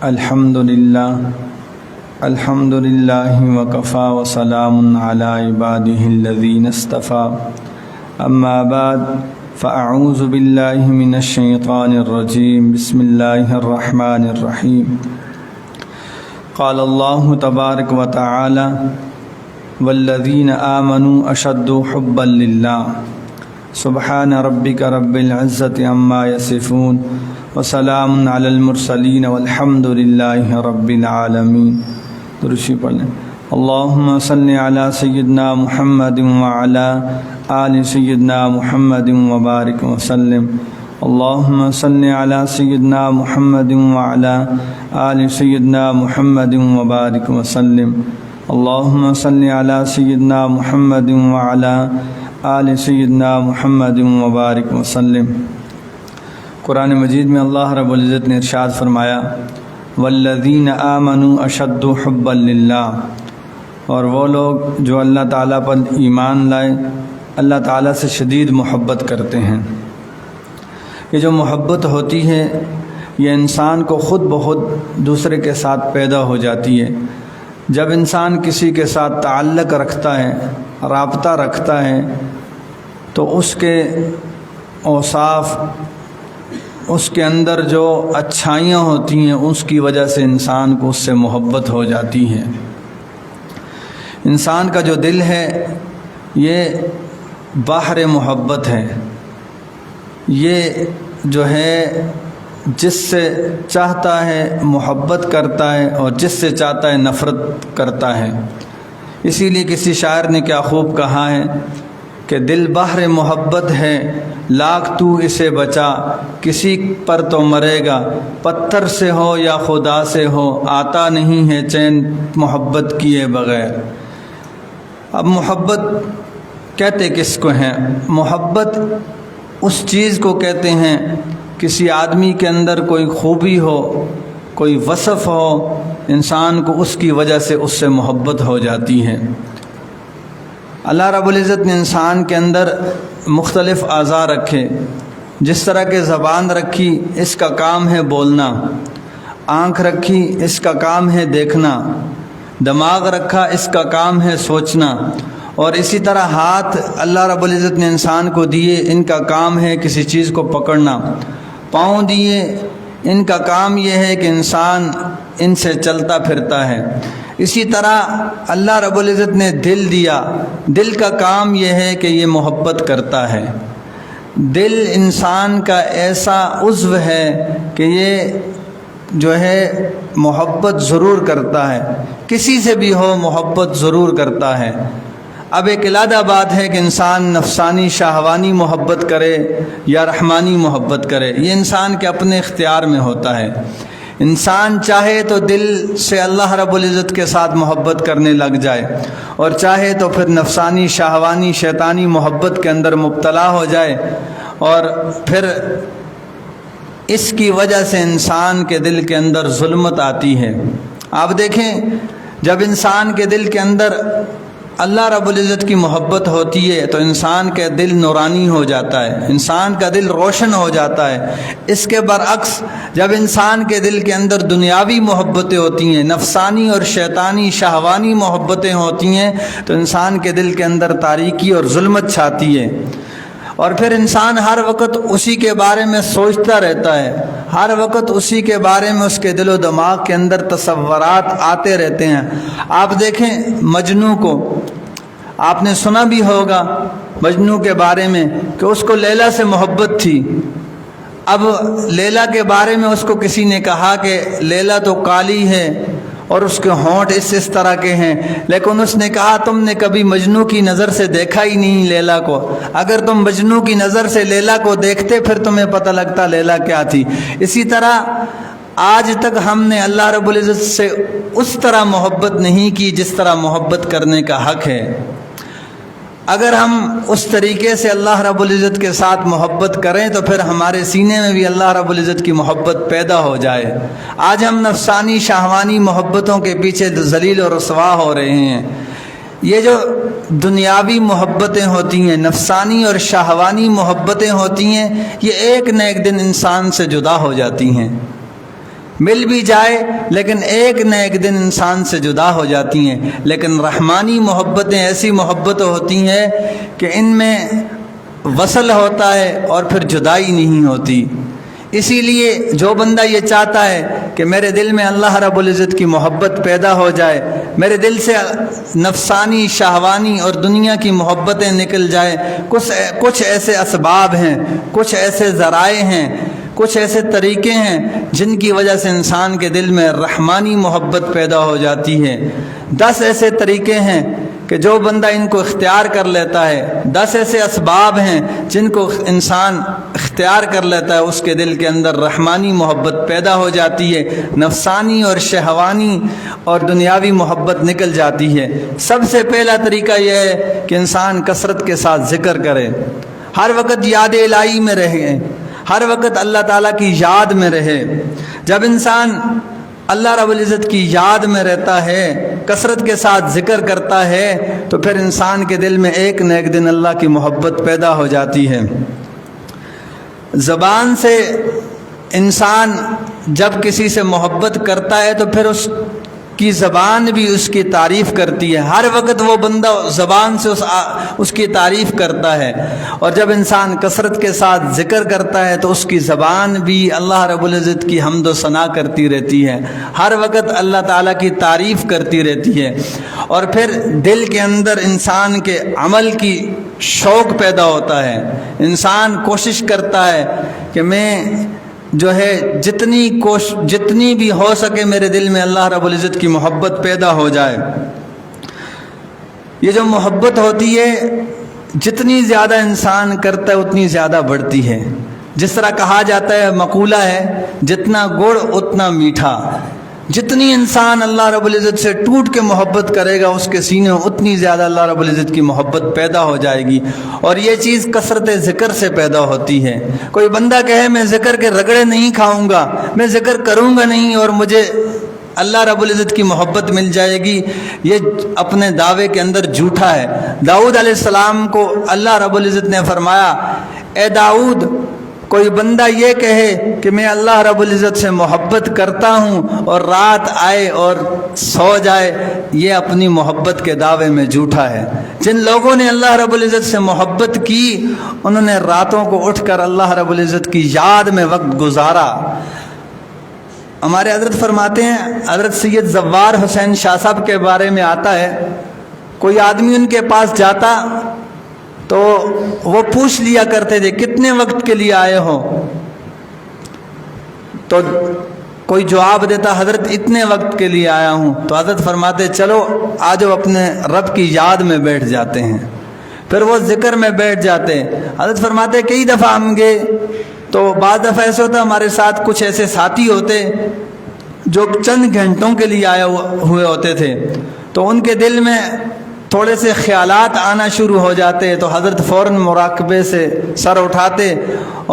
الحمد للہ وکفا وسلام علی عبادہ الذین اصطفیٰ اما بعد فاعوذ باللہ من الشیطان الرجیم بسم اللہ الرحمن الرحیم قال اللہ تبارک و تعالی والذین آمنوا اشد حبا للہ سبحان ربک رب العزت عما یصفون وسلام علی المرسلین والحمد للہ رب العالمین۔ درشی پڑھ لیں۔ اللہم صلی علی سیدنا محمد وعلی آل سیدنا محمد وبارک وسلم۔ اللہم صلی علی سیدنا محمد وعلی آل سیدنا محمد وبارک وسلم۔ اللہم صلی علی سیدنا محمد وعلی آل سیدنا محمد وبارک وسلم۔ قرآن مجید میں اللہ رب العزت نے ارشاد فرمایا والذین آمنوا اشد حبا للہ، اور وہ لوگ جو اللہ تعالیٰ پر ایمان لائے اللہ تعالیٰ سے شدید محبت کرتے ہیں۔ یہ جو محبت ہوتی ہے یہ انسان کو خود بخود دوسرے کے ساتھ پیدا ہو جاتی ہے۔ جب انسان کسی کے ساتھ تعلق رکھتا ہے، رابطہ رکھتا ہے، تو اس کے اوصاف، اس کے اندر جو اچھائیاں ہوتی ہیں اس کی وجہ سے انسان کو اس سے محبت ہو جاتی ہے۔ انسان کا جو دل ہے یہ بحر محبت ہے، یہ جو ہے جس سے چاہتا ہے محبت کرتا ہے اور جس سے چاہتا ہے نفرت کرتا ہے۔ اسی لیے کسی شاعر نے کیا خوب کہا ہے کہ دل بحر محبت ہے لاکھ تو اسے بچا، کسی پر تو مرے گا پتھر سے ہو یا خدا سے ہو، آتا نہیں ہے چین محبت کیے بغیر۔ اب محبت کہتے کس کو ہیں؟ محبت اس چیز کو کہتے ہیں کسی آدمی کے اندر کوئی خوبی ہو، کوئی وصف ہو، انسان کو اس کی وجہ سے اس سے محبت ہو جاتی ہے۔ اللہ رب العزت نے انسان کے اندر مختلف اعضاء رکھے، جس طرح کہ زبان رکھی اس کا کام ہے بولنا، آنکھ رکھی اس کا کام ہے دیکھنا، دماغ رکھا اس کا کام ہے سوچنا، اور اسی طرح ہاتھ اللہ رب العزت نے انسان کو دیے، ان کا کام ہے کسی چیز کو پکڑنا، پاؤں دیے ان کا کام یہ ہے کہ انسان ان سے چلتا پھرتا ہے۔ اسی طرح اللہ رب العزت نے دل دیا، دل کا کام یہ ہے کہ یہ محبت کرتا ہے۔ دل انسان کا ایسا عضو ہے کہ یہ جو ہے محبت ضرور کرتا ہے، کسی سے بھی ہو محبت ضرور کرتا ہے۔ اب ایک علیحدہ بات ہے کہ انسان نفسانی شہوانی محبت کرے یا رحمانی محبت کرے، یہ انسان کے اپنے اختیار میں ہوتا ہے۔ انسان چاہے تو دل سے اللہ رب العزت کے ساتھ محبت کرنے لگ جائے، اور چاہے تو پھر نفسانی شہوانی شیطانی محبت کے اندر مبتلا ہو جائے، اور پھر اس کی وجہ سے انسان کے دل کے اندر ظلمت آتی ہے۔ آپ دیکھیں جب انسان کے دل کے اندر اللہ رب العزت کی محبت ہوتی ہے تو انسان کا دل نورانی ہو جاتا ہے، انسان کا دل روشن ہو جاتا ہے۔ اس کے برعکس جب انسان کے دل کے اندر دنیاوی محبتیں ہوتی ہیں، نفسانی اور شیطانی شہوانی محبتیں ہوتی ہیں، تو انسان کے دل کے اندر تاریکی اور ظلمت چھاتی ہے، اور پھر انسان ہر وقت اسی کے بارے میں سوچتا رہتا ہے، ہر وقت اسی کے بارے میں اس کے دل و دماغ کے اندر تصورات آتے رہتے ہیں۔ آپ دیکھیں مجنوں کو، آپ نے سنا بھی ہوگا مجنوں کے بارے میں کہ اس کو لیلا سے محبت تھی۔ اب لیلا کے بارے میں اس کو کسی نے کہا کہ لیلا تو کالی ہے اور اس کے ہونٹ اس طرح کے ہیں، لیکن اس نے کہا تم نے کبھی مجنوں کی نظر سے دیکھا ہی نہیں لیلا کو، اگر تم مجنوں کی نظر سے لیلا کو دیکھتے پھر تمہیں پتہ لگتا لیلا کیا تھی۔ اسی طرح آج تک ہم نے اللہ رب العزت سے اس طرح محبت نہیں کی جس طرح محبت کرنے کا حق ہے۔ اگر ہم اس طریقے سے اللہ رب العزت کے ساتھ محبت کریں تو پھر ہمارے سینے میں بھی اللہ رب العزت کی محبت پیدا ہو جائے۔ آج ہم نفسانی شہوانی محبتوں کے پیچھے ذلیل و رسوا ہو رہے ہیں۔ یہ جو دنیاوی محبتیں ہوتی ہیں، نفسانی اور شہوانی محبتیں ہوتی ہیں، یہ ایک نہ ایک دن انسان سے جدا ہو جاتی ہیں۔ مل بھی جائے لیکن ایک نہ ایک دن انسان سے جدا ہو جاتی ہیں۔ لیکن رحمانی محبتیں ایسی محبتیں ہوتی ہیں کہ ان میں وصل ہوتا ہے اور پھر جدائی نہیں ہوتی۔ اسی لیے جو بندہ یہ چاہتا ہے کہ میرے دل میں اللہ رب العزت کی محبت پیدا ہو جائے، میرے دل سے نفسانی شہوانی اور دنیا کی محبتیں نکل جائیں، کچھ ایسے اسباب ہیں، کچھ ایسے ذرائع ہیں، کچھ ایسے طریقے ہیں جن کی وجہ سے انسان کے دل میں رحمانی محبت پیدا ہو جاتی ہے۔ 10 ایسے طریقے ہیں کہ جو بندہ ان کو اختیار کر لیتا ہے، 10 ایسے اسباب ہیں جن کو انسان اختیار کر لیتا ہے، اس کے دل کے اندر رحمانی محبت پیدا ہو جاتی ہے، نفسانی اور شہوانی اور دنیاوی محبت نکل جاتی ہے۔ سب سے پہلا طریقہ یہ ہے کہ انسان کثرت کے ساتھ ذکر کرے، ہر وقت یاد الہی میں رہے، ہر وقت اللہ تعالیٰ کی یاد میں رہے۔ جب انسان اللہ رب العزت کی یاد میں رہتا ہے، کثرت کے ساتھ ذکر کرتا ہے، تو پھر انسان کے دل میں ایک نہ ایک دن اللہ کی محبت پیدا ہو جاتی ہے۔ زبان سے انسان جب کسی سے محبت کرتا ہے تو پھر اس کی زبان بھی اس کی تعریف کرتی ہے، ہر وقت وہ بندہ زبان سے اس کی تعریف کرتا ہے۔ اور جب انسان کثرت کے ساتھ ذکر کرتا ہے تو اس کی زبان بھی اللہ رب العزت کی حمد و ثنا کرتی رہتی ہے، ہر وقت اللہ تعالیٰ کی تعریف کرتی رہتی ہے۔ اور پھر دل کے اندر انسان کے عمل کی شوق پیدا ہوتا ہے، انسان کوشش کرتا ہے کہ میں جو ہے جتنی بھی ہو سکے میرے دل میں اللہ رب العزت کی محبت پیدا ہو جائے۔ یہ جو محبت ہوتی ہے جتنی زیادہ انسان کرتا ہے اتنی زیادہ بڑھتی ہے۔ جس طرح کہا جاتا ہے، مقولہ ہے، جتنا گڑ اتنا میٹھا۔ جتنی انسان اللہ رب العزت سے ٹوٹ کے محبت کرے گا اس کے سینے میں اتنی زیادہ اللہ رب العزت کی محبت پیدا ہو جائے گی۔ اور یہ چیز کثرت ذکر سے پیدا ہوتی ہے۔ کوئی بندہ کہے میں ذکر کے رگڑے نہیں کھاؤں گا، میں ذکر کروں گا نہیں اور مجھے اللہ رب العزت کی محبت مل جائے گی، یہ اپنے دعوے کے اندر جھوٹا ہے۔ داؤد علیہ السلام کو اللہ رب العزت نے فرمایا، اے داؤد، کوئی بندہ یہ کہے کہ میں اللہ رب العزت سے محبت کرتا ہوں اور رات آئے اور سو جائے، یہ اپنی محبت کے دعوے میں جھوٹا ہے۔ جن لوگوں نے اللہ رب العزت سے محبت کی انہوں نے راتوں کو اٹھ کر اللہ رب العزت کی یاد میں وقت گزارا۔ ہمارے حضرت فرماتے ہیں، حضرت سید زوار حسین شاہ صاحب کے بارے میں آتا ہے، کوئی آدمی ان کے پاس جاتا تو وہ پوچھ لیا کرتے تھے کتنے وقت کے لیے آئے ہو، تو کوئی جواب دیتا حضرت اتنے وقت کے لیے آیا ہوں، تو حضرت فرماتے چلو آج وہ اپنے رب کی یاد میں بیٹھ جاتے ہیں، پھر وہ ذکر میں بیٹھ جاتے ہیں۔ حضرت فرماتے کئی دفعہ ہم گئے تو بعض دفعہ ایسا ہوتا ہمارے ساتھ کچھ ایسے ساتھی ہوتے جو چند گھنٹوں کے لیے آئے ہوئے ہوتے تھے، تو ان کے دل میں تھوڑے سے خیالات آنا شروع ہو جاتے، تو حضرت فوراً مراقبے سے سر اٹھاتے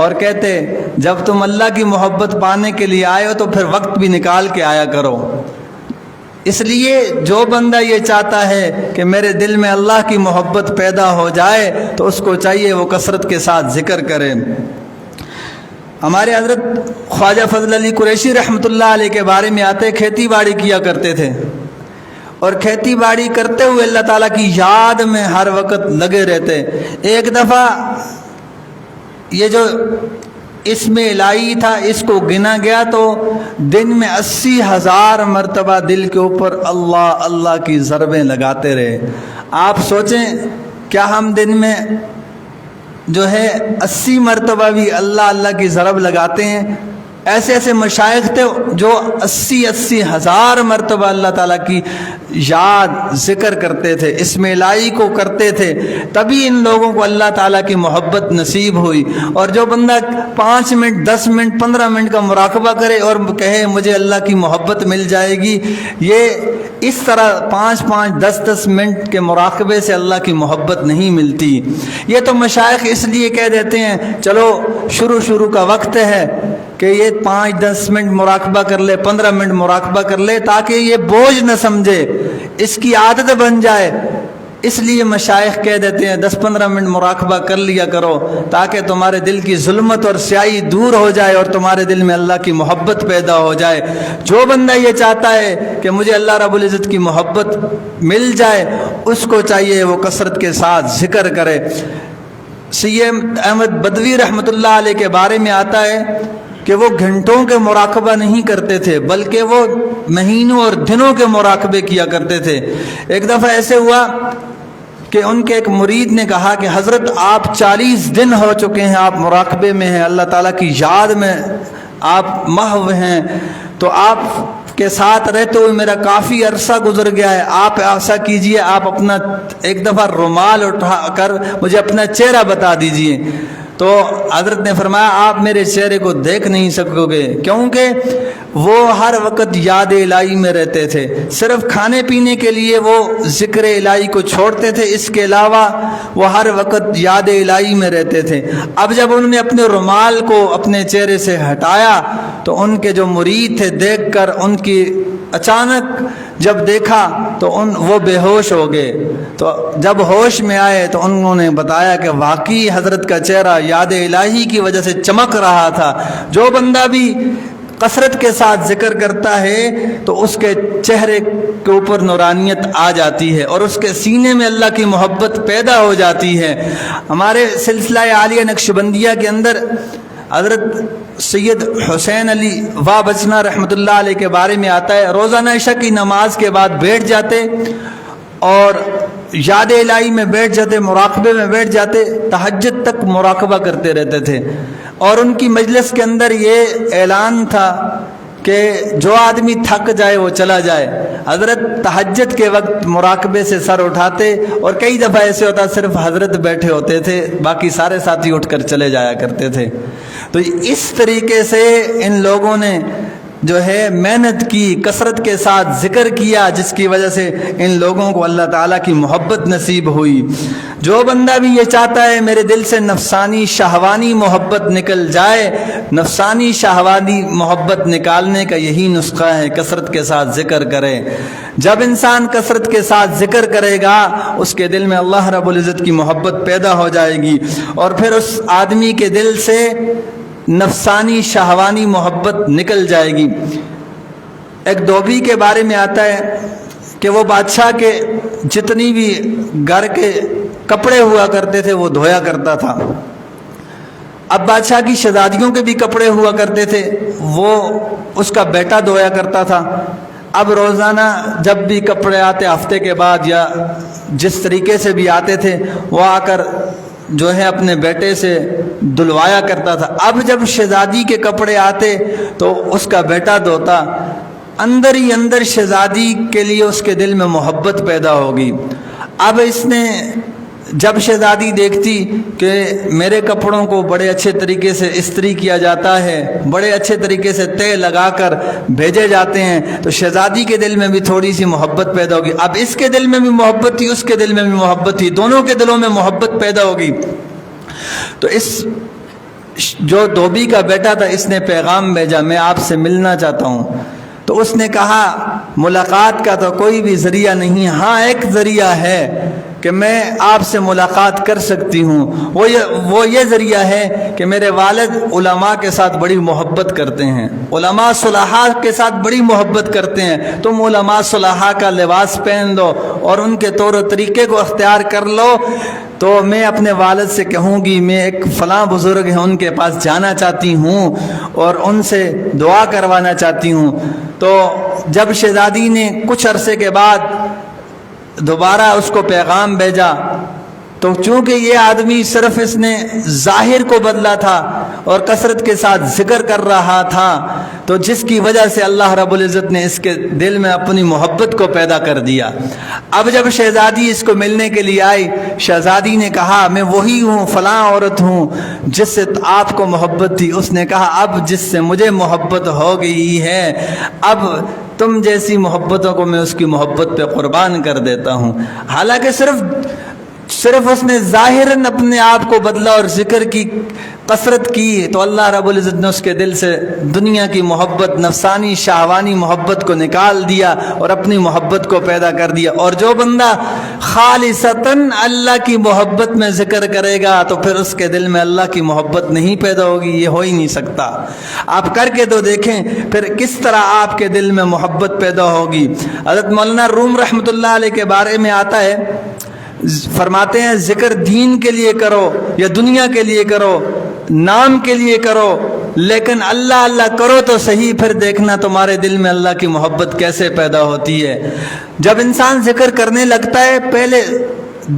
اور کہتے جب تم اللہ کی محبت پانے کے لیے آئے ہو تو پھر وقت بھی نکال کے آیا کرو۔ اس لیے جو بندہ یہ چاہتا ہے کہ میرے دل میں اللہ کی محبت پیدا ہو جائے تو اس کو چاہیے وہ کثرت کے ساتھ ذکر کرے۔ ہمارے حضرت خواجہ فضل علی قریشی رحمۃ اللہ علیہ کے بارے میں آتے، کھیتی باڑی کیا کرتے تھے اور کھیتی باڑی کرتے ہوئے اللہ تعالیٰ کی یاد میں ہر وقت لگے رہتے۔ ایک دفعہ یہ جو اسم الہی تھا اس کو گنا گیا تو دن میں 80,000 مرتبہ دل کے اوپر اللہ اللہ کی ضربیں لگاتے رہے۔ آپ سوچیں کیا ہم دن میں جو ہے 80 مرتبہ بھی اللہ اللہ کی ضرب لگاتے ہیں؟ ایسے ایسے مشائخ تھے جو 80,000 مرتبہ اللہ تعالیٰ کی یاد ذکر کرتے تھے، اسم الہی کو کرتے تھے، تبھی ان لوگوں کو اللہ تعالیٰ کی محبت نصیب ہوئی۔ اور جو بندہ 5 منٹ 10 منٹ 15 منٹ کا مراقبہ کرے اور کہے مجھے اللہ کی محبت مل جائے گی، یہ اس طرح 5 10 منٹ کے مراقبے سے اللہ کی محبت نہیں ملتی۔ یہ تو مشائخ اس لیے کہہ دیتے ہیں چلو شروع کا وقت ہے کہ یہ 5-10 منٹ مراقبہ کر لے، 15 منٹ مراقبہ کر لے، تاکہ یہ بوجھ نہ سمجھے، اس کی عادت بن جائے اس لیے مشائخ کہہ دیتے ہیں 10-15 منٹ مراقبہ کر لیا کرو تاکہ تمہارے دل کی ظلمت اور سیاہی دور ہو جائے اور تمہارے دل میں اللہ کی محبت پیدا ہو جائے۔ جو بندہ یہ چاہتا ہے کہ مجھے اللہ رب العزت کی محبت مل جائے، اس کو چاہیے وہ کثرت کے ساتھ ذکر کرے۔ سید احمد بدوی رحمۃ اللہ علیہ کے بارے میں آتا ہے کہ وہ گھنٹوں کے مراقبہ نہیں کرتے تھے بلکہ وہ مہینوں اور دنوں کے مراقبے کیا کرتے تھے۔ ایک دفعہ ایسے ہوا کہ ان کے ایک مرید نے کہا کہ حضرت آپ 40 دن ہو چکے ہیں، آپ مراقبے میں ہیں، اللہ تعالیٰ کی یاد میں آپ محو ہیں، تو آپ کے ساتھ رہتے ہوئے میرا کافی عرصہ گزر گیا ہے، آپ ایسا کیجئے، آپ اپنا ایک دفعہ رومال اٹھا کر مجھے اپنا چہرہ بتا دیجئے۔ تو حضرت نے فرمایا آپ میرے چہرے کو دیکھ نہیں سکو گے، کیونکہ وہ ہر وقت یاد الہی میں رہتے تھے، صرف کھانے پینے کے لیے وہ ذکر الہی کو چھوڑتے تھے، اس کے علاوہ وہ ہر وقت یاد الہی میں رہتے تھے۔ اب جب انہوں نے اپنے رومال کو اپنے چہرے سے ہٹایا تو ان کے جو مرید تھے دیکھ کر ان کی اچانک جب دیکھا تو وہ بے ہوش ہو گئے۔ تو جب ہوش میں آئے تو انہوں نے بتایا کہ واقعی حضرت کا چہرہ یاد الہی کی وجہ سے چمک رہا تھا۔ جو بندہ بھی کثرت کے ساتھ ذکر کرتا ہے تو اس کے چہرے کے اوپر نورانیت آ جاتی ہے اور اس کے سینے میں اللہ کی محبت پیدا ہو جاتی ہے۔ ہمارے سلسلہ عالیہ نقشبندیہ کے اندر حضرت سید حسین علی وابچنا رحمۃ اللہ علیہ کے بارے میں آتا ہے، روزانہ عشاء کی نماز کے بعد بیٹھ جاتے اور یاد الہی میں بیٹھ جاتے، مراقبے میں بیٹھ جاتے، تہجد تک مراقبہ کرتے رہتے تھے۔ اور ان کی مجلس کے اندر یہ اعلان تھا کہ جو آدمی تھک جائے وہ چلا جائے۔ حضرت تہجد کے وقت مراقبے سے سر اٹھاتے اور کئی دفعہ ایسے ہوتا صرف حضرت بیٹھے ہوتے تھے، باقی سارے ساتھی اٹھ کر چلے جایا کرتے تھے۔ تو اس طریقے سے ان لوگوں نے جو ہے محنت کی، کثرت کے ساتھ ذکر کیا، جس کی وجہ سے ان لوگوں کو اللہ تعالیٰ کی محبت نصیب ہوئی۔ جو بندہ بھی یہ چاہتا ہے میرے دل سے نفسانی شہوانی محبت نکل جائے، نفسانی شہوانی محبت نکالنے کا یہی نسخہ ہے، کثرت کے ساتھ ذکر کرے۔ جب انسان کثرت کے ساتھ ذکر کرے گا اس کے دل میں اللہ رب العزت کی محبت پیدا ہو جائے گی اور پھر اس آدمی کے دل سے نفسانی شہوانی محبت نکل جائے گی۔ ایک دھوبی کے بارے میں آتا ہے کہ وہ بادشاہ کے جتنی بھی گھر کے کپڑے ہوا کرتے تھے وہ دھویا کرتا تھا۔ اب بادشاہ کی شہزادیوں کے بھی کپڑے ہوا کرتے تھے، وہ اس کا بیٹا دھویا کرتا تھا۔ اب روزانہ جب بھی کپڑے آتے، ہفتے کے بعد یا جس طریقے سے بھی آتے تھے، وہ آ کر جو ہے اپنے بیٹے سے دھلوایا کرتا تھا۔ اب جب شہزادی کے کپڑے آتے تو اس کا بیٹا دھوتا، اندر ہی اندر شہزادی کے لیے اس کے دل میں محبت پیدا ہوگی۔ اب اس نے جب شہزادی دیکھتی کہ میرے کپڑوں کو بڑے اچھے طریقے سے استری کیا جاتا ہے، بڑے اچھے طریقے سے تہ لگا کر بھیجے جاتے ہیں، تو شہزادی کے دل میں بھی تھوڑی سی محبت پیدا ہوگی۔ اب اس کے دل میں بھی محبت تھی، اس کے دل میں بھی محبت تھی، دونوں کے دلوں میں محبت پیدا ہوگی۔ تو اس جو دھوبی کا بیٹا تھا اس نے پیغام بھیجا، میں آپ سے ملنا چاہتا ہوں۔ تو اس نے کہا ملاقات کا تو کوئی بھی ذریعہ نہیں، ہاں ایک ذریعہ ہے کہ میں آپ سے ملاقات کر سکتی ہوں، وہ یہ ذریعہ ہے کہ میرے والد علماء کے ساتھ بڑی محبت کرتے ہیں، علماء صلحاء کے ساتھ بڑی محبت کرتے ہیں، تم علماء صلحاء کا لباس پہن لو اور ان کے طور و طریقے کو اختیار کر لو، تو میں اپنے والد سے کہوں گی میں ایک فلاں بزرگ ہیں ان کے پاس جانا چاہتی ہوں اور ان سے دعا کروانا چاہتی ہوں۔ تو جب شہزادی نے کچھ عرصے کے بعد دوبارہ اس کو پیغام بھیجا تو چونکہ یہ آدمی صرف اس نے ظاہر کو بدلا تھا اور کثرت کے ساتھ ذکر کر رہا تھا، تو جس کی وجہ سے اللہ رب العزت نے اس کے دل میں اپنی محبت کو پیدا کر دیا۔ اب جب شہزادی اس کو ملنے کے لیے آئی، شہزادی نے کہا میں وہی ہوں، فلاں عورت ہوں جس سے آپ کو محبت تھی۔ اس نے کہا اب جس سے مجھے محبت ہو گئی ہے، اب تم جیسی محبتوں کو میں اس کی محبت پہ قربان کر دیتا ہوں۔ حالانکہ صرف صرف اس نے ظاہراً اپنے آپ کو بدلا اور ذکر کی کثرت کی تو اللہ رب العزت نے اس کے دل سے دنیا کی محبت، نفسانی شہوانی محبت کو نکال دیا اور اپنی محبت کو پیدا کر دیا۔ اور جو بندہ خالصتاً اللہ کی محبت میں ذکر کرے گا تو پھر اس کے دل میں اللہ کی محبت نہیں پیدا ہوگی، یہ ہو ہی نہیں سکتا۔ آپ کر کے تو دیکھیں پھر کس طرح آپ کے دل میں محبت پیدا ہوگی۔ حضرت مولانا روم رحمۃ اللہ علیہ کے بارے میں آتا ہے، فرماتے ہیں ذکر دین کے لیے کرو یا دنیا کے لیے کرو، نام کے لیے کرو، لیکن اللہ اللہ کرو تو صحیح، پھر دیکھنا تمہارے دل میں اللہ کی محبت کیسے پیدا ہوتی ہے۔ جب انسان ذکر کرنے لگتا ہے پہلے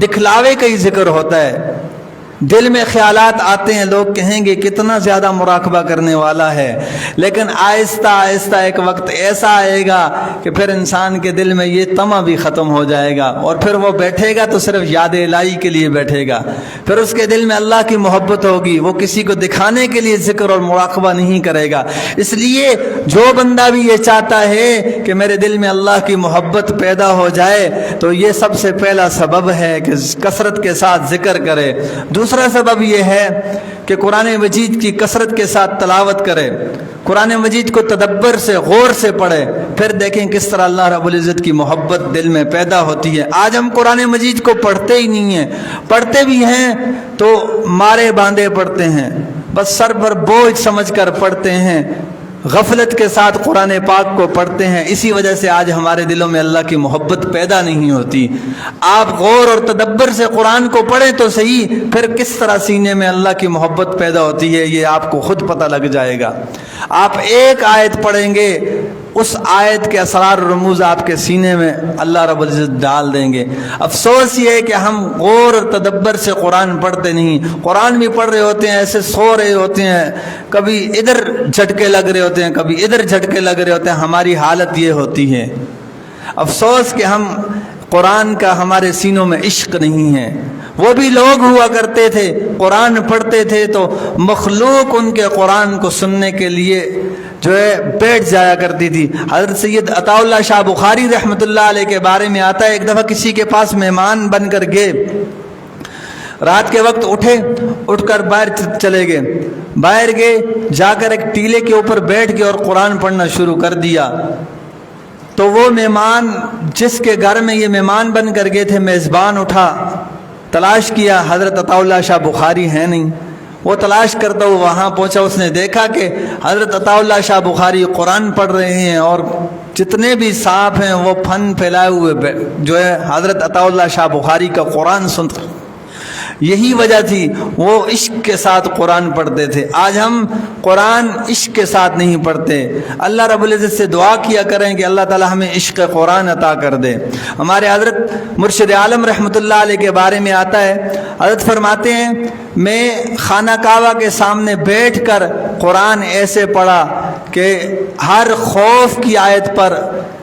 دکھلاوے کا ہی ذکر ہوتا ہے، دل میں خیالات آتے ہیں، لوگ کہیں گے کتنا زیادہ مراقبہ کرنے والا ہے، لیکن آہستہ آہستہ ایک وقت ایسا آئے گا کہ پھر انسان کے دل میں یہ طمع بھی ختم ہو جائے گا، اور پھر وہ بیٹھے گا تو صرف یاد الہی کے لیے بیٹھے گا، پھر اس کے دل میں اللہ کی محبت ہوگی، وہ کسی کو دکھانے کے لیے ذکر اور مراقبہ نہیں کرے گا۔ اس لیے جو بندہ بھی یہ چاہتا ہے کہ میرے دل میں اللہ کی محبت پیدا ہو جائے تو یہ سب سے پہلا سبب ہے کہ کثرت کے ساتھ ذکر کرے۔ دوسرا سبب یہ ہے کہ قرآن مجید کی کثرت کے ساتھ تلاوت کرے، قرآن مجید کو تدبر سے غور سے پڑھے، پھر دیکھیں کس طرح اللہ رب العزت کی محبت دل میں پیدا ہوتی ہے۔ آج ہم قرآن مجید کو پڑھتے ہی نہیں ہیں، پڑھتے بھی ہیں تو مارے باندھے پڑھتے ہیں، بس سر پر بوجھ سمجھ کر پڑھتے ہیں، غفلت کے ساتھ قرآن پاک کو پڑھتے ہیں، اسی وجہ سے آج ہمارے دلوں میں اللہ کی محبت پیدا نہیں ہوتی۔ آپ غور اور تدبر سے قرآن کو پڑھیں تو صحیح، پھر کس طرح سینے میں اللہ کی محبت پیدا ہوتی ہے یہ آپ کو خود پتہ لگ جائے گا۔ آپ ایک آیت پڑھیں گے، اس آیت کے اسرار و رموز آپ کے سینے میں اللہ رب العزت ڈال دیں گے۔ افسوس یہ ہے کہ ہم غور اور تدبر سے قرآن پڑھتے نہیں، قرآن بھی پڑھ رہے ہوتے ہیں، ایسے سو رہے ہوتے ہیں، کبھی ادھر جھٹکے لگ رہے ہوتے ہیں، کبھی ادھر جھٹکے لگ رہے ہوتے ہیں، ہماری حالت یہ ہوتی ہے۔ افسوس کہ ہم قرآن کا ہمارے سینوں میں عشق نہیں ہے۔ وہ بھی لوگ ہوا کرتے تھے قرآن پڑھتے تھے تو مخلوق ان کے قرآن کو سننے کے لیے جو ہے بیٹھ جایا کرتی تھی۔ حضرت سید عطا اللہ شاہ بخاری رحمۃ اللہ علیہ کے بارے میں آتا ہے، ایک دفعہ کسی کے پاس مہمان بن کر گئے، رات کے وقت اٹھ کر باہر چلے گئے، باہر گئے، جا کر ایک ٹیلے کے اوپر بیٹھ گئے اور قرآن پڑھنا شروع کر دیا۔ تو وہ مہمان جس کے گھر میں یہ مہمان بن کر گئے تھے، میزبان اٹھا، تلاش کیا، حضرت عطا اللہ شاہ بخاری ہیں نہیں، وہ تلاش کرتا وہ وہاں پہنچا، اس نے دیکھا کہ حضرت عطا اللہ شاہ بخاری قرآن پڑھ رہے ہیں اور جتنے بھی صاحب ہیں وہ پھن پھیلائے ہوئے جو ہے حضرت عطا اللہ شاہ بخاری کا قرآن سنتے۔ یہی وجہ تھی وہ عشق کے ساتھ قرآن پڑھتے تھے۔ آج ہم قرآن عشق کے ساتھ نہیں پڑھتے۔ اللہ رب العزت سے دعا کیا کریں کہ اللہ تعالی ہمیں عشق قرآن عطا کر دے۔ ہمارے حضرت مرشد عالم رحمۃ اللہ علیہ کے بارے میں آتا ہے، حضرت فرماتے ہیں میں خانہ کعبہ کے سامنے بیٹھ کر قرآن ایسے پڑھا کہ ہر خوف کی آیت پر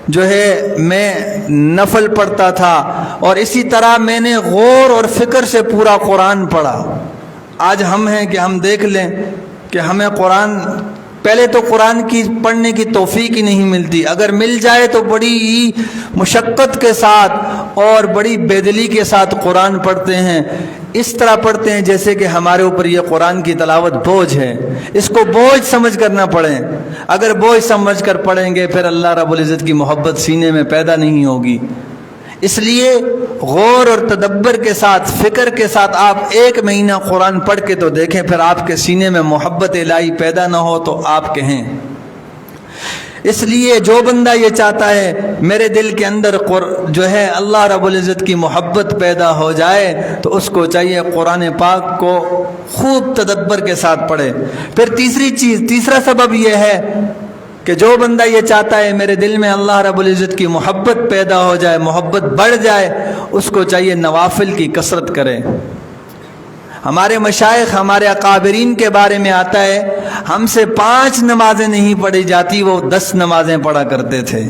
جو ہے میں نفل پڑھتا تھا، اور اسی طرح میں نے غور اور فکر سے پورا قرآن پڑھا۔ آج ہم ہیں کہ ہم دیکھ لیں کہ ہمیں قرآن، پہلے تو قرآن کی پڑھنے کی توفیق ہی نہیں ملتی، اگر مل جائے تو بڑی ہی مشقت کے ساتھ اور بڑی بے دلی کے ساتھ قرآن پڑھتے ہیں، اس طرح پڑھتے ہیں جیسے کہ ہمارے اوپر یہ قرآن کی تلاوت بوجھ ہے، اس کو بوجھ سمجھ کر نہ پڑھیں۔ اگر بوجھ سمجھ کر پڑھیں گے پھر اللہ رب العزت کی محبت سینے میں پیدا نہیں ہوگی۔ اس لیے غور اور تدبر کے ساتھ، فکر کے ساتھ آپ ایک مہینہ قرآن پڑھ کے تو دیکھیں، پھر آپ کے سینے میں محبت الہی پیدا نہ ہو تو آپ کہیں۔ اس لیے جو بندہ یہ چاہتا ہے میرے دل کے اندر جو ہے اللہ رب العزت کی محبت پیدا ہو جائے تو اس کو چاہیے قرآن پاک کو خوب تدبر کے ساتھ پڑھے۔ پھر تیسرا سبب یہ ہے کہ جو بندہ یہ چاہتا ہے میرے دل میں اللہ رب العزت کی محبت پیدا ہو جائے، محبت بڑھ جائے، اس کو چاہیے نوافل کی کثرت کرے۔ ہمارے مشائخ، ہمارے اکابرین کے بارے میں آتا ہے ہم سے 5 نمازیں نہیں پڑھی جاتی، وہ 10 نمازیں پڑھا کرتے تھے،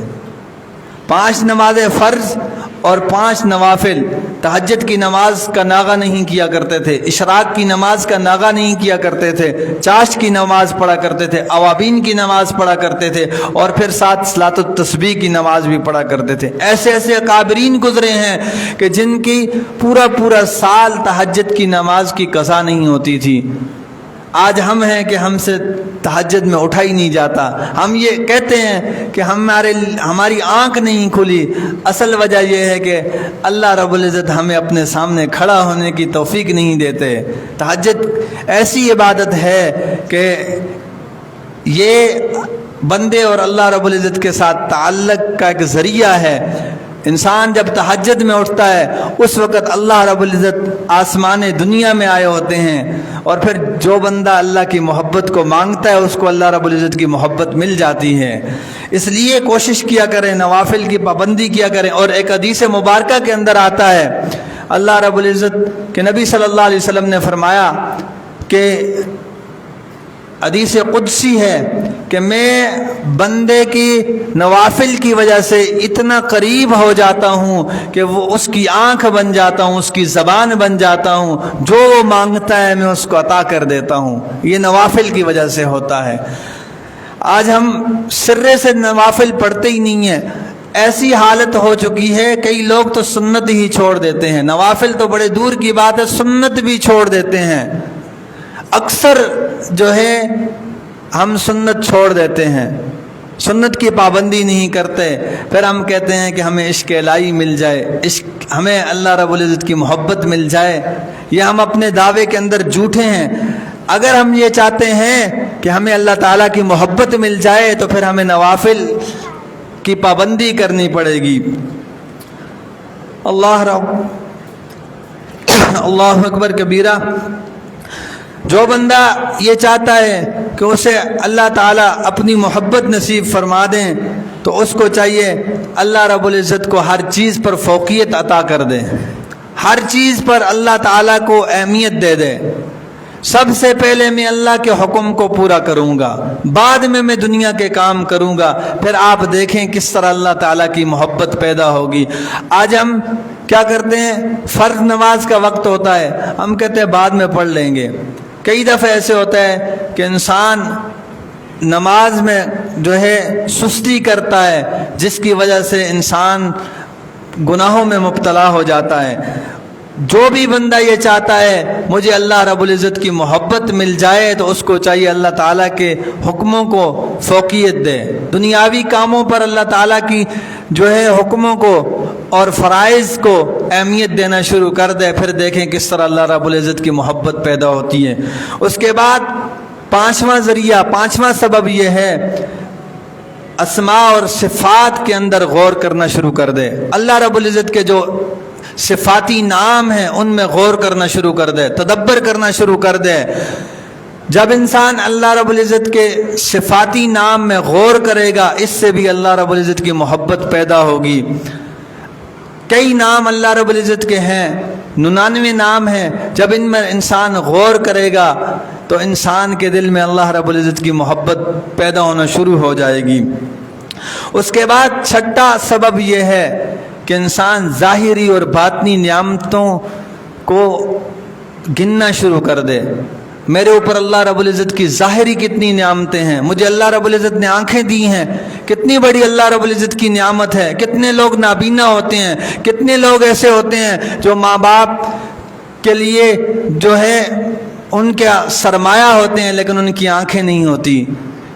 5 نمازیں فرض اور 5 نوافل، تہجد کی نماز کا ناغہ نہیں کیا کرتے تھے، اشراق کی نماز کا ناغہ نہیں کیا کرتے تھے، چاشت کی نماز پڑھا کرتے تھے، اوابین کی نماز پڑھا کرتے تھے، اور پھر ساتھ صلاۃ التسبیح کی نماز بھی پڑھا کرتے تھے۔ ایسے ایسے اکابرین گزرے ہیں کہ جن کی پورا سال تہجد کی نماز کی قضا نہیں ہوتی تھی۔ آج ہم ہیں کہ ہم سے تہجد میں اٹھا ہی نہیں جاتا، ہم یہ کہتے ہیں کہ ہماری آنکھ نہیں کھلی، اصل وجہ یہ ہے کہ اللہ رب العزت ہمیں اپنے سامنے کھڑا ہونے کی توفیق نہیں دیتے۔ تہجد ایسی عبادت ہے کہ یہ بندے اور اللہ رب العزت کے ساتھ تعلق کا ایک ذریعہ ہے۔ انسان جب تہجد میں اٹھتا ہے اس وقت اللہ رب العزت آسمان دنیا میں آئے ہوتے ہیں، اور پھر جو بندہ اللہ کی محبت کو مانگتا ہے اس کو اللہ رب العزت کی محبت مل جاتی ہے۔ اس لیے کوشش کیا کریں، نوافل کی پابندی کیا کریں۔ اور ایک حدیث مبارکہ کے اندر آتا ہے، اللہ رب العزت کے نبی صلی اللہ علیہ وسلم نے فرمایا کہ حدیث قدسی ہے کہ میں بندے کی نوافل کی وجہ سے اتنا قریب ہو جاتا ہوں کہ وہ اس کی آنکھ بن جاتا ہوں، اس کی زبان بن جاتا ہوں، جو وہ مانگتا ہے میں اس کو عطا کر دیتا ہوں۔ یہ نوافل کی وجہ سے ہوتا ہے۔ آج ہم سرے سے نوافل پڑھتے ہی نہیں ہیں، ایسی حالت ہو چکی ہے کئی لوگ تو سنت ہی چھوڑ دیتے ہیں، نوافل تو بڑے دور کی بات ہے، سنت بھی چھوڑ دیتے ہیں۔ اکثر جو ہے ہم سنت چھوڑ دیتے ہیں، سنت کی پابندی نہیں کرتے، پھر ہم کہتے ہیں کہ ہمیں عشق الہی مل جائے، ہمیں اللہ رب العزت کی محبت مل جائے، یہ ہم اپنے دعوے کے اندر جھوٹے ہیں۔ اگر ہم یہ چاہتے ہیں کہ ہمیں اللہ تعالیٰ کی محبت مل جائے تو پھر ہمیں نوافل کی پابندی کرنی پڑے گی۔ اللہ اکبر کبیرہ۔ جو بندہ یہ چاہتا ہے کہ اسے اللہ تعالیٰ اپنی محبت نصیب فرما دیں تو اس کو چاہیے اللہ رب العزت کو ہر چیز پر فوقیت عطا کر دے، ہر چیز پر اللہ تعالیٰ کو اہمیت دے دے۔ سب سے پہلے میں اللہ کے حکم کو پورا کروں گا، بعد میں دنیا کے کام کروں گا، پھر آپ دیکھیں کس طرح اللہ تعالیٰ کی محبت پیدا ہوگی۔ آج ہم کیا کرتے ہیں، فرض نماز کا وقت ہوتا ہے، ہم کہتے ہیں بعد میں پڑھ لیں گے۔ کئی دفعہ ایسے ہوتا ہے کہ انسان نماز میں جو ہے سستی کرتا ہے، جس کی وجہ سے انسان گناہوں میں مبتلا ہو جاتا ہے۔ جو بھی بندہ یہ چاہتا ہے مجھے اللہ رب العزت کی محبت مل جائے تو اس کو چاہیے اللہ تعالیٰ کے حکموں کو فوقیت دے، دنیاوی کاموں پر اللہ تعالیٰ کی جو ہے حکموں کو اور فرائض کو اہمیت دینا شروع کر دے، پھر دیکھیں کس طرح اللہ رب العزت کی محبت پیدا ہوتی ہے۔ اس کے بعد 5واں سبب یہ ہے، اسماء اور صفات کے اندر غور کرنا شروع کر دے۔ اللہ رب العزت کے جو صفاتی نام ہیں ان میں غور کرنا شروع کر دے، تدبر کرنا شروع کر دے۔ جب انسان اللہ رب العزت کے صفاتی نام میں غور کرے گا اس سے بھی اللہ رب العزت کی محبت پیدا ہوگی۔ کئی نام اللہ رب العزت کے ہیں، 99 نام ہیں، جب ان میں انسان غور کرے گا تو انسان کے دل میں اللہ رب العزت کی محبت پیدا ہونا شروع ہو جائے گی۔ اس کے بعد 6واں سبب یہ ہے کہ انسان ظاہری اور باطنی نعمتوں کو گننا شروع کر دے۔ میرے اوپر اللہ رب العزت کی ظاہری کتنی نعمتیں ہیں، مجھے اللہ رب العزت نے آنکھیں دی ہیں، کتنی بڑی اللہ رب العزت کی نعمت ہے۔ کتنے لوگ نابینا ہوتے ہیں، کتنے لوگ ایسے ہوتے ہیں جو ماں باپ کے لیے جو ہے ان کے سرمایہ ہوتے ہیں لیکن ان کی آنکھیں نہیں ہوتی۔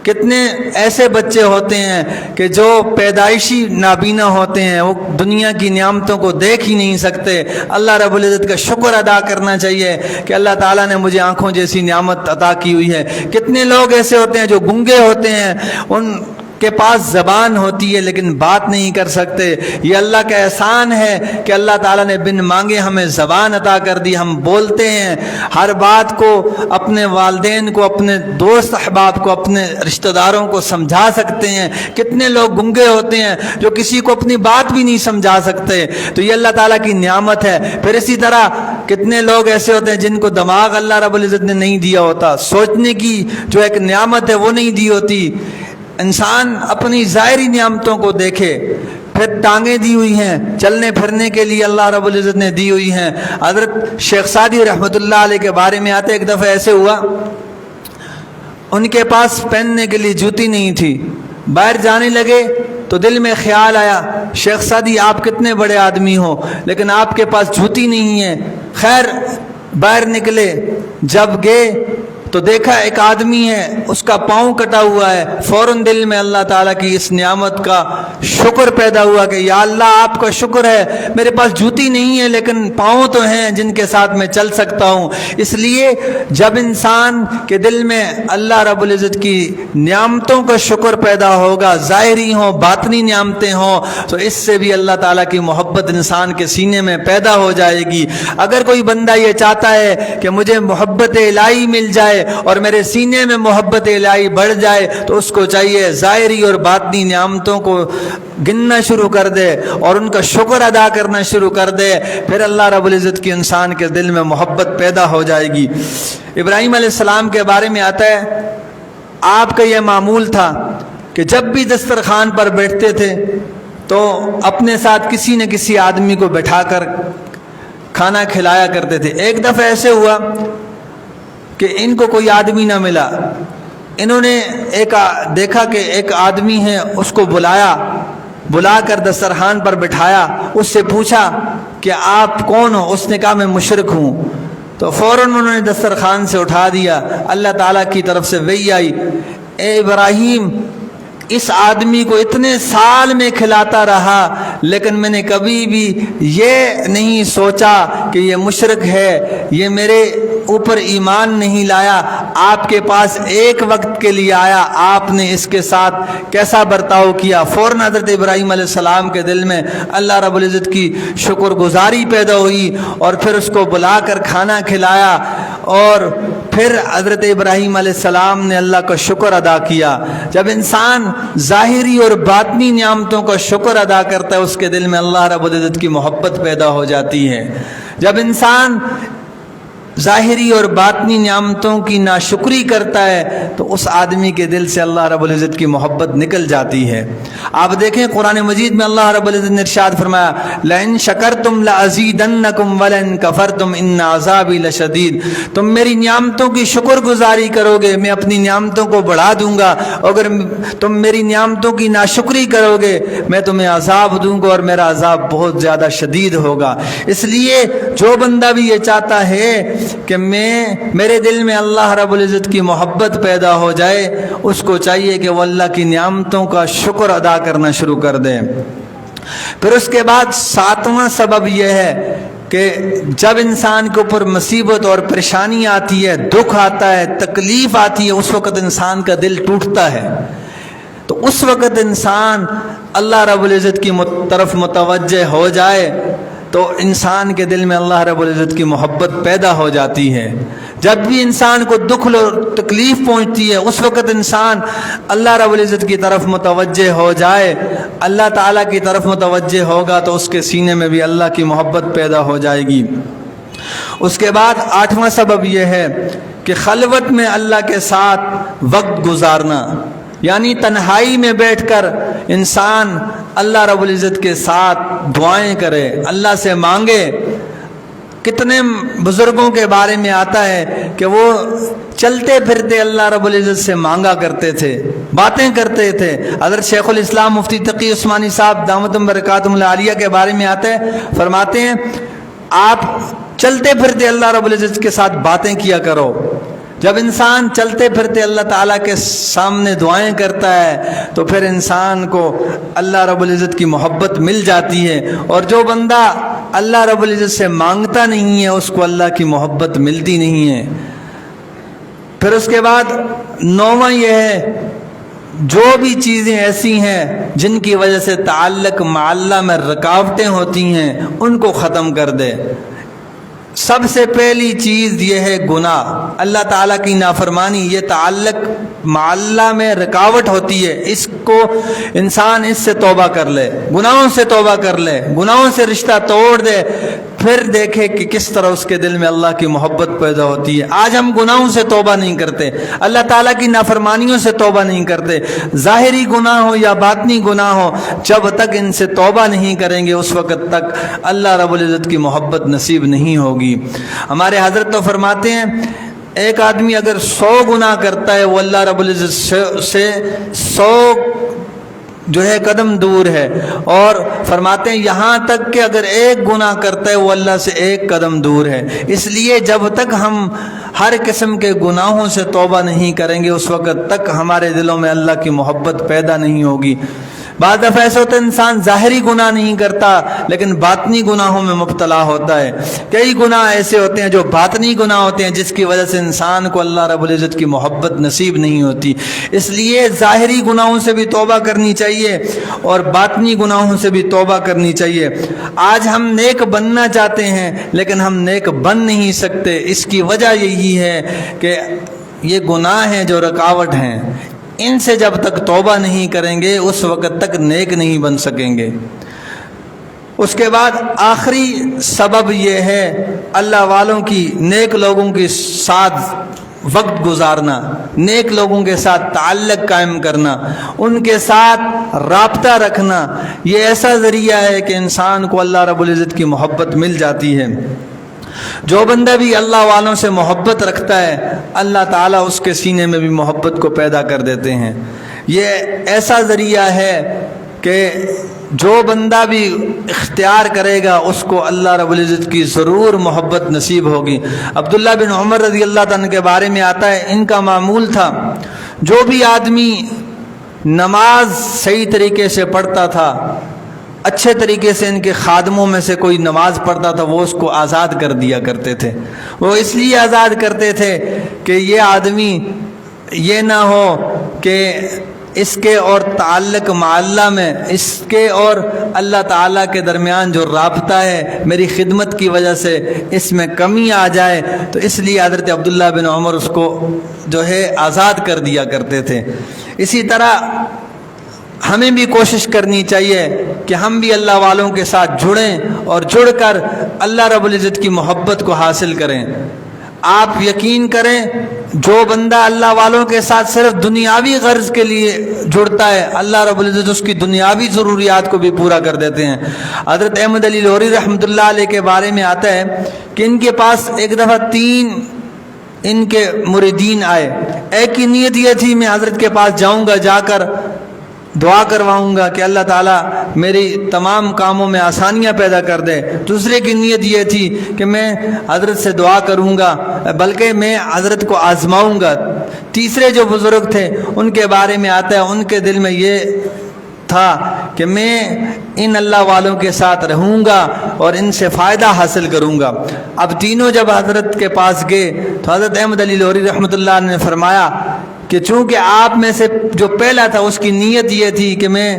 کتنے ایسے بچے ہوتے ہیں کہ جو پیدائشی نابینا ہوتے ہیں، وہ دنیا کی نعمتوں کو دیکھ ہی نہیں سکتے۔ اللہ رب العزت کا شکر ادا کرنا چاہیے کہ اللہ تعالیٰ نے مجھے آنکھوں جیسی نعمت عطا کی ہوئی ہے۔ کتنے لوگ ایسے ہوتے ہیں جو گنگے ہوتے ہیں، ان کے پاس زبان ہوتی ہے لیکن بات نہیں کر سکتے۔ یہ اللہ کا احسان ہے کہ اللہ تعالیٰ نے بن مانگے ہمیں زبان عطا کر دی، ہم بولتے ہیں، ہر بات کو اپنے والدین کو، اپنے دوست احباب کو، اپنے رشتہ داروں کو سمجھا سکتے ہیں۔ کتنے لوگ گنگے ہوتے ہیں جو کسی کو اپنی بات بھی نہیں سمجھا سکتے، تو یہ اللہ تعالیٰ کی نعمت ہے۔ پھر اسی طرح کتنے لوگ ایسے ہوتے ہیں جن کو دماغ اللہ رب العزت نے نہیں دیا ہوتا، سوچنے کی جو ایک نعمت ہے وہ نہیں دی ہوتی۔ انسان اپنی ظاہری نعمتوں کو دیکھے، پھر پھر ٹانگیں دی ہوئی ہیں چلنے پھرنے کے لیے اللہ رب العزت نے دی ہوئی ہیں۔ حضرت شیخ سعدی رحمۃ اللہ علیہ کے بارے میں آتے ایک دفعہ ایسے ہوا، ان کے پاس پہننے کے لیے جوتی نہیں تھی، باہر جانے لگے تو دل میں خیال آیا شیخ سعدی آپ کتنے بڑے آدمی ہو لیکن آپ کے پاس جوتی نہیں ہے۔ خیر باہر نکلے، جب گئے تو دیکھا ایک آدمی ہے اس کا پاؤں کٹا ہوا ہے، فوراً دل میں اللہ تعالیٰ کی اس نعمت کا شکر پیدا ہوا کہ یا اللہ آپ کا شکر ہے، میرے پاس جوتی نہیں ہے لیکن پاؤں تو ہیں جن کے ساتھ میں چل سکتا ہوں۔ اس لیے جب انسان کے دل میں اللہ رب العزت کی نعمتوں کا شکر پیدا ہوگا، ظاہری ہوں باطنی نعمتیں ہوں، تو اس سے بھی اللہ تعالیٰ کی محبت انسان کے سینے میں پیدا ہو جائے گی۔ اگر کوئی بندہ یہ چاہتا ہے کہ مجھے محبت الہی مل جائے اور میرے سینے میں محبت الہی بڑھ جائے تو اس کو چاہیے ظاہری اور باطنی نعمتوں کو گننا شروع کر دے اور ان کا شکر ادا کرنا شروع کر دے، پھر اللہ رب العزت کی انسان کے دل میں محبت پیدا ہو جائے گی۔ ابراہیم علیہ السلام کے بارے میں آتا ہے آپ کا یہ معمول تھا کہ جب بھی دسترخوان پر بیٹھتے تھے تو اپنے ساتھ کسی نہ کسی آدمی کو بٹھا کر کھانا کھلایا کرتے تھے۔ ایک دفعہ ایسے ہوا کہ ان کو کوئی آدمی نہ ملا، انہوں نے دیکھا کہ ایک آدمی ہے، اس کو بلا کر دسترخوان پر بٹھایا، اس سے پوچھا کہ آپ کون ہو؟ اس نے کہا میں مشرک ہوں۔ تو فوراً انہوں نے دسترخوان سے اٹھا دیا، اللہ تعالیٰ کی طرف سے وحی آئی، اے ابراہیم اس آدمی کو اتنے سال میں کھلاتا رہا لیکن میں نے کبھی بھی یہ نہیں سوچا کہ یہ مشرک ہے، یہ میرے اوپر ایمان نہیں لایا، آپ کے پاس ایک وقت کے لیے آیا، آپ نے اس کے ساتھ کیسا برتاؤ کیا۔ فوراً حضرت ابراہیم علیہ السلام کے دل میں اللہ رب العزت کی شکر گزاری پیدا ہوئی اور پھر اس کو بلا کر کھانا کھلایا اور پھر حضرت ابراہیم علیہ السلام نے اللہ کا شکر ادا کیا۔ جب انسان ظاہری اور باطنی نعمتوں کا شکر ادا کرتا ہے اس کے دل میں اللہ رب العزت کی محبت پیدا ہو جاتی ہے۔ جب انسان ظاہری اور باطنی نعمتوں کی ناشکری کرتا ہے تو اس آدمی کے دل سے اللہ رب العزت کی محبت نکل جاتی ہے۔ آپ دیکھیں قرآن مجید میں اللہ رب العزت نے ارشاد فرمایا لَإِن شَكَرْتُمْ لَأَزِيدَنَّكُمْ وَلَإِن كَفَرْتُمْ إِنَّ عَذَابِي لَشَدِيدٌ۔ تم میری نعمتوں کی شکر گزاری کرو گے میں اپنی نعمتوں کو بڑھا دوں گا، اگر تم میری نعمتوں کی ناشکری کرو گے میں تمہیں عذاب دوں گا اور میرا عذاب بہت زیادہ شدید ہوگا۔ اس لیے جو بندہ بھی یہ چاہتا ہے کہ میرے دل میں اللہ رب العزت کی محبت پیدا ہو جائے، اس کو چاہیے کہ وہ اللہ کی نعمتوں کا شکر ادا کرنا شروع کر دے۔ پھر اس کے بعد ساتواں سبب یہ ہے کہ جب انسان کے اوپر مصیبت اور پریشانی آتی ہے، دکھ آتا ہے، تکلیف آتی ہے، اس وقت انسان کا دل ٹوٹتا ہے، تو اس وقت انسان اللہ رب العزت کی طرف متوجہ ہو جائے تو انسان کے دل میں اللہ رب العزت کی محبت پیدا ہو جاتی ہے۔ جب بھی انسان کو دکھ اور تکلیف پہنچتی ہے اس وقت انسان اللہ رب العزت کی طرف متوجہ ہو جائے، اللہ تعالیٰ کی طرف متوجہ ہوگا تو اس کے سینے میں بھی اللہ کی محبت پیدا ہو جائے گی۔ اس کے بعد آٹھواں سبب یہ ہے کہ خلوت میں اللہ کے ساتھ وقت گزارنا، یعنی تنہائی میں بیٹھ کر انسان اللہ رب العزت کے ساتھ دعائیں کرے، اللہ سے مانگے۔ کتنے بزرگوں کے بارے میں آتا ہے کہ وہ چلتے پھرتے اللہ رب العزت سے مانگا کرتے تھے، باتیں کرتے تھے۔ حضرت شیخ الاسلام مفتی تقی عثمانی صاحب دامتم برکاتہم العالیہ کے بارے میں آتا ہے، فرماتے ہیں آپ چلتے پھرتے اللہ رب العزت کے ساتھ باتیں کیا کرو۔ جب انسان چلتے پھرتے اللہ تعالیٰ کے سامنے دعائیں کرتا ہے تو پھر انسان کو اللہ رب العزت کی محبت مل جاتی ہے، اور جو بندہ اللہ رب العزت سے مانگتا نہیں ہے اس کو اللہ کی محبت ملتی نہیں ہے۔ پھر اس کے بعد نوواں یہ ہے جو بھی چیزیں ایسی ہیں جن کی وجہ سے تعلق مع اللہ میں رکاوٹیں ہوتی ہیں ان کو ختم کر دے۔ سب سے پہلی چیز یہ ہے گناہ، اللہ تعالیٰ کی نافرمانی، یہ تعلق مع اللہ میں رکاوٹ ہوتی ہے، اس کو انسان اس سے توبہ کر لے، گناہوں سے توبہ کر لے، گناہوں سے رشتہ توڑ دے، پھر دیکھے کہ کس طرح اس کے دل میں اللہ کی محبت پیدا ہوتی ہے۔ آج ہم گناہوں سے توبہ نہیں کرتے، اللہ تعالیٰ کی نافرمانیوں سے توبہ نہیں کرتے، ظاہری گناہ ہو یا باطنی گناہ ہو، جب تک ان سے توبہ نہیں کریں گے اس وقت تک اللہ رب العزت کی محبت نصیب نہیں ہوگی۔ ہمارے حضرت تو فرماتے ہیں ایک آدمی اگر 100 گناہ کرتا ہے وہ اللہ رب العزت سے 100 جو ہے قدم دور ہے، اور فرماتے ہیں یہاں تک کہ اگر ایک گناہ کرتا ہے وہ اللہ سے 1 قدم دور ہے۔ اس لیے جب تک ہم ہر قسم کے گناہوں سے توبہ نہیں کریں گے اس وقت تک ہمارے دلوں میں اللہ کی محبت پیدا نہیں ہوگی۔ بعض دفعہ ایسا ہوتا ہے انسان ظاہری گناہ نہیں کرتا لیکن باطنی گناہوں میں مبتلا ہوتا ہے۔ کئی گناہ ایسے ہوتے ہیں جو باطنی گناہ ہوتے ہیں جس کی وجہ سے انسان کو اللہ رب العزت کی محبت نصیب نہیں ہوتی۔ اس لیے ظاہری گناہوں سے بھی توبہ کرنی چاہیے اور باطنی گناہوں سے بھی توبہ کرنی چاہیے۔ آج ہم نیک بننا چاہتے ہیں لیکن ہم نیک بن نہیں سکتے، اس کی وجہ یہی ہے کہ یہ گناہ ہیں جو رکاوٹ ہیں، ان سے جب تک توبہ نہیں کریں گے اس وقت تک نیک نہیں بن سکیں گے۔ اس کے بعد آخری سبب یہ ہے اللہ والوں کی، نیک لوگوں کے ساتھ وقت گزارنا، نیک لوگوں کے ساتھ تعلق قائم کرنا، ان کے ساتھ رابطہ رکھنا۔ یہ ایسا ذریعہ ہے کہ انسان کو اللہ رب العزت کی محبت مل جاتی ہے۔ جو بندہ بھی اللہ والوں سے محبت رکھتا ہے اللہ تعالیٰ اس کے سینے میں بھی محبت کو پیدا کر دیتے ہیں۔ یہ ایسا ذریعہ ہے کہ جو بندہ بھی اختیار کرے گا اس کو اللہ رب العزت کی ضرور محبت نصیب ہوگی۔ عبداللہ بن عمر رضی اللہ تعالیٰ کے بارے میں آتا ہے ان کا معمول تھا جو بھی آدمی نماز صحیح طریقے سے پڑھتا تھا، اچھے طریقے سے ان کے خادموں میں سے کوئی نماز پڑھتا تھا وہ اس کو آزاد کر دیا کرتے تھے۔ وہ اس لیے آزاد کرتے تھے کہ یہ آدمی یہ نہ ہو کہ اس کے اور تعلق مع اللہ میں، اس کے اور اللہ تعالیٰ کے درمیان جو رابطہ ہے میری خدمت کی وجہ سے اس میں کمی آ جائے، تو اس لیے حضرت عبداللہ بن عمر اس کو جو ہے آزاد کر دیا کرتے تھے۔ اسی طرح ہمیں بھی کوشش کرنی چاہیے کہ ہم بھی اللہ والوں کے ساتھ جڑیں اور جڑ کر اللہ رب العزت کی محبت کو حاصل کریں۔ آپ یقین کریں جو بندہ اللہ والوں کے ساتھ صرف دنیاوی غرض کے لیے جڑتا ہے اللہ رب العزت اس کی دنیاوی ضروریات کو بھی پورا کر دیتے ہیں۔ حضرت احمد علی لوری رحمۃ اللہ علیہ کے بارے میں آتا ہے کہ ان کے پاس ایک دفعہ 3 ان کے مریدین آئے۔ ایک کی نیت یہ تھی میں حضرت کے پاس جاؤں گا، جا کر دعا کرواؤں گا کہ اللہ تعالیٰ میری تمام کاموں میں آسانیاں پیدا کر دے۔ دوسرے کی نیت یہ تھی کہ میں حضرت سے دعا کروں گا بلکہ میں حضرت کو آزماؤں گا۔ تیسرے جو بزرگ تھے ان کے بارے میں آتا ہے ان کے دل میں یہ تھا کہ میں ان اللہ والوں کے ساتھ رہوں گا اور ان سے فائدہ حاصل کروں گا۔ اب تینوں جب حضرت کے پاس گئے تو حضرت احمد علی لوری رحمۃ اللہ نے فرمایا کہ چونکہ آپ میں سے جو پہلا تھا اس کی نیت یہ تھی کہ میں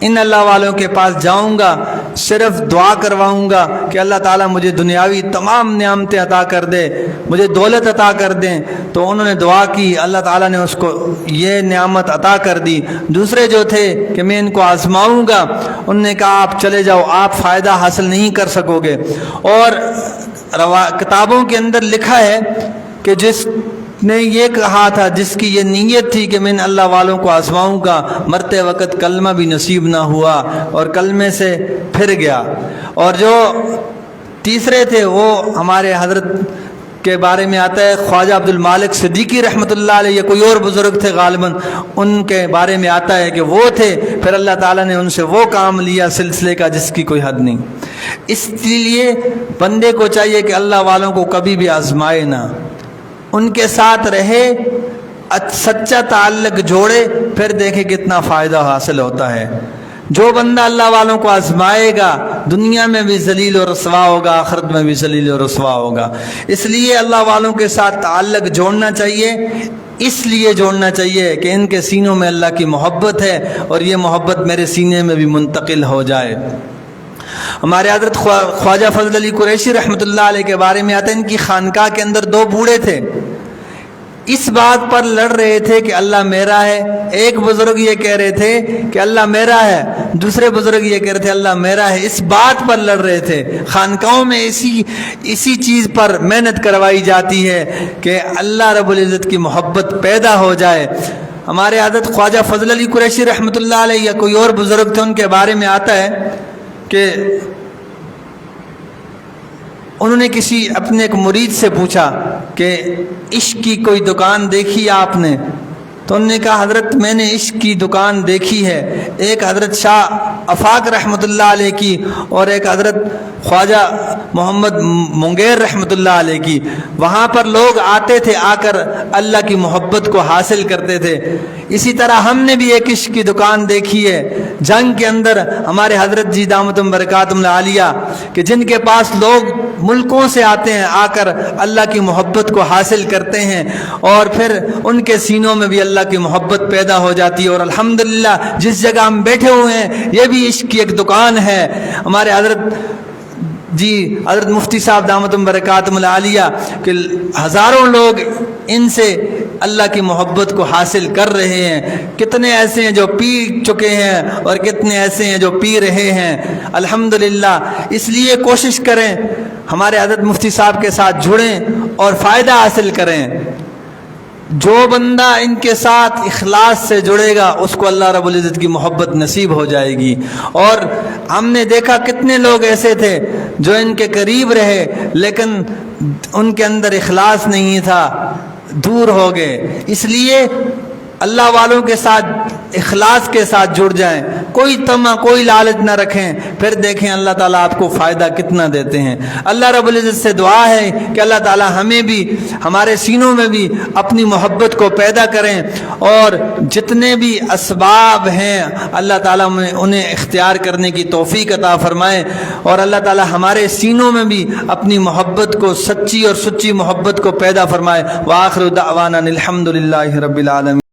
ان اللہ والوں کے پاس جاؤں گا، صرف دعا کرواؤں گا کہ اللہ تعالیٰ مجھے دنیاوی تمام نعمتیں عطا کر دے، مجھے دولت عطا کر دیں، تو انہوں نے دعا کی، اللہ تعالیٰ نے اس کو یہ نعمت عطا کر دی۔ دوسرے جو تھے کہ میں ان کو آزماؤں گا، انہوں نے کہا آپ چلے جاؤ، آپ فائدہ حاصل نہیں کر سکو گے۔ اور کتابوں کے اندر لکھا ہے کہ جس نے یہ کہا تھا، جس کی یہ نیت تھی کہ میں ان اللہ والوں کو آزماؤں گا، مرتے وقت کلمہ بھی نصیب نہ ہوا اور کلمے سے پھر گیا۔ اور جو تیسرے تھے وہ ہمارے حضرت کے بارے میں آتا ہے خواجہ عبد المالک صدیقی رحمۃ اللہ علیہ، یا کوئی اور بزرگ تھے غالباً، ان کے بارے میں آتا ہے کہ وہ تھے، پھر اللہ تعالیٰ نے ان سے وہ کام لیا سلسلے کا جس کی کوئی حد نہیں۔ اس لیے بندے کو چاہیے کہ اللہ والوں کو کبھی بھی آزمائے نہ، ان کے ساتھ رہے، سچا تعلق جوڑے، پھر دیکھے کتنا فائدہ حاصل ہوتا ہے۔ جو بندہ اللہ والوں کو آزمائے گا دنیا میں بھی ذلیل و رسوا ہوگا، آخرت میں بھی ذلیل و رسوا ہوگا۔ اس لیے اللہ والوں کے ساتھ تعلق جوڑنا چاہیے، اس لیے جوڑنا چاہیے کہ ان کے سینوں میں اللہ کی محبت ہے اور یہ محبت میرے سینے میں بھی منتقل ہو جائے۔ ہمارے حضرت خواجہ فضل علی قریشی رحمۃ اللہ علیہ کے بارے میں آتا ہے ان کی خانقاہ کے اندر 2 بوڑھے تھے، اس بات پر لڑ رہے تھے کہ اللہ میرا ہے. ایک بزرگ یہ کہہ رہے تھے کہ اللہ میرا ہے, دوسرے بزرگ یہ کہہ رہے تھے اللہ میرا ہے. اس بات پر لڑ رہے تھے. خانقاہوں میں اسی چیز پر محنت کروائی جاتی ہے کہ اللہ رب العزت کی محبت پیدا ہو جائے. ہمارے حضرت خواجہ فضل علی قریشی رحمۃ اللہ علیہ یا کوئی اور بزرگ تھے, ان کے بارے میں آتا ہے کہ انہوں نے اپنے ایک مرید سے پوچھا کہ عشق کی کوئی دکان دیکھی آپ نے؟ تو انہوں نے کہا حضرت میں نے عشق کی دکان دیکھی ہے, ایک حضرت شاہ افاق رحمۃ اللہ علیہ کی اور ایک حضرت خواجہ محمد منگیر رحمۃ اللہ علیہ کی. وہاں پر لوگ آتے تھے, آ کر اللہ کی محبت کو حاصل کرتے تھے. اسی طرح ہم نے بھی ایک عشق کی دکان دیکھی ہے جنگ کے اندر. ہمارے حضرت جی دامتم برکاتم العالیہ کہ جن کے پاس لوگ ملکوں سے آتے ہیں, آ کر اللہ کی محبت کو حاصل کرتے ہیں اور پھر ان کے سینوں میں بھی اللہ کی محبت پیدا ہو جاتی ہے. اور الحمدللہ جس جگہ ہم بیٹھے ہوئے ہیں یہ بھی عشق کی ایک دکان ہے. ہمارے حضرت مفتی صاحب دامتم برکاتم العالیہ کہ ہزاروں لوگ ان سے اللہ کی محبت کو حاصل کر رہے ہیں. کتنے ایسے ہیں جو پی چکے ہیں اور کتنے ایسے ہیں جو پی رہے ہیں الحمدللہ. اس لیے کوشش کریں ہمارے حضرت مفتی صاحب کے ساتھ جڑیں اور فائدہ حاصل کریں. جو بندہ ان کے ساتھ اخلاص سے جڑے گا اس کو اللہ رب العزت کی محبت نصیب ہو جائے گی. اور ہم نے دیکھا کتنے لوگ ایسے تھے جو ان کے قریب رہے لیکن ان کے اندر اخلاص نہیں تھا, دور ہو گئے. اس لیے اللہ والوں کے ساتھ اخلاص کے ساتھ جڑ جائیں, کوئی طمع کوئی لالچ نہ رکھیں, پھر دیکھیں اللہ تعالیٰ آپ کو فائدہ کتنا دیتے ہیں. اللہ رب العزت سے دعا ہے کہ اللہ تعالیٰ ہمیں بھی ہمارے سینوں میں بھی اپنی محبت کو پیدا کریں اور جتنے بھی اسباب ہیں اللہ تعالیٰ میں انہیں اختیار کرنے کی توفیق عطا فرمائے اور اللہ تعالیٰ ہمارے سینوں میں بھی اپنی محبت کو سچی اور سچی محبت کو پیدا فرمائے. وآخر دعوانا الحمد للہ رب العالمین.